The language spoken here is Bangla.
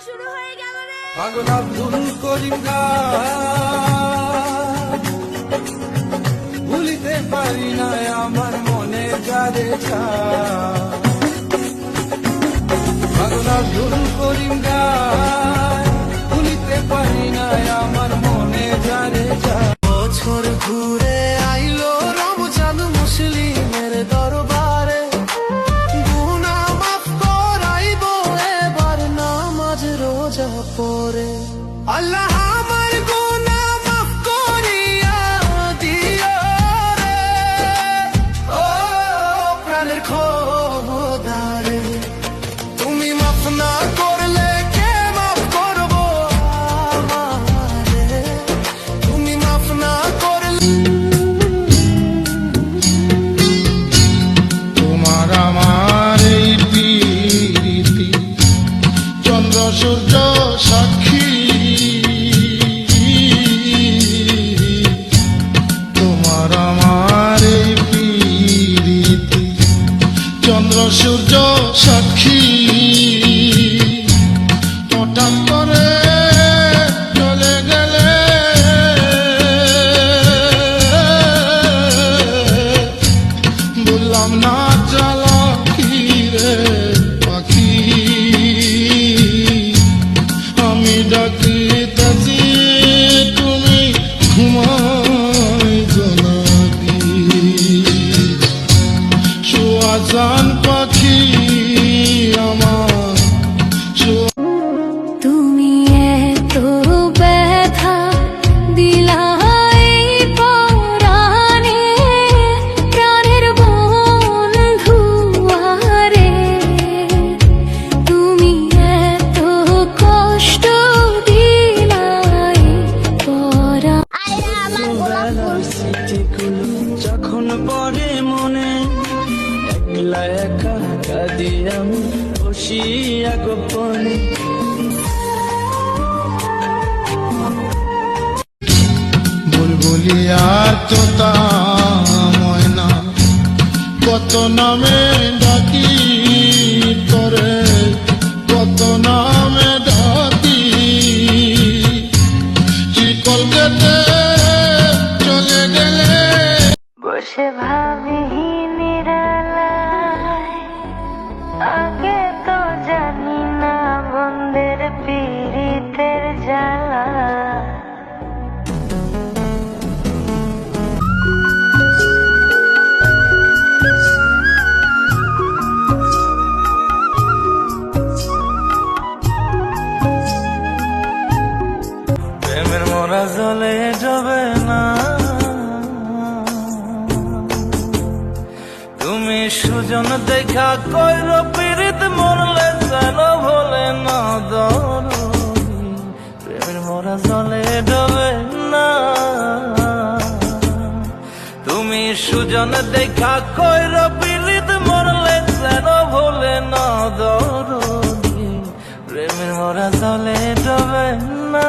শুরু হয়ে গেল রে। পাগল আব্দুল করিম ভুলিতে পারি না আমার মনে যারে পাগল আব্দুল করিম ভুলিতে পারি না আমার মনে যারে বছর ঘুরে আইলো রমজান মুসলিমের দরবারে গুনাহ মাফ করাইব এবার নামাজ রোজা পড়ে আল্লাহ আমার গুনাহ মাফ করিয়া দিও রে ও প্রাণের খোদা রে তুমি মাফ না করলে কে মাফ করব আমারে তুমি মাফ না করলে তোমার আমার এই প্রীতি চন্দ্র সূর্য সাক্ষী তোমার আমার এই প্রীতি চন্দ্র সূর্য সাক্ষী হঠাৎ করে চলে গেলে বললাম না চালাকি রে পাখি আমি ডাকিতেছি তুমি ঘুমাই জনাকি সুয়াজান পাখি আমার তুমি এত ব্যথা দিলাই পরাণে প্রাণের বন্ধু আরে তুমি এত কষ্ট দিলাই যখন পরে মনে একলা একা কাঁদি আমি বসিয়া গোপনে বুলবুলি আর তোতা ময়না কত নামে ডাকি করে কত নামে ডাকি চিকল কেটে চলে গেলে বসে ভাবি নিরালায় আগে তো জানি না বন্ধের পীড়িতের জ্বালা প্রেমের মোরা জলে যাবে না তুমি সুজন দেখা কইর পীড়িত মরলে যেন ভোলে না দরদি প্রেমের মোরা জলে যাবে না তুমি সুজন দেখা কইর পীড়িত মরলে যেন ভোলে না দরদি প্রেমের মোরা জলে যাবে না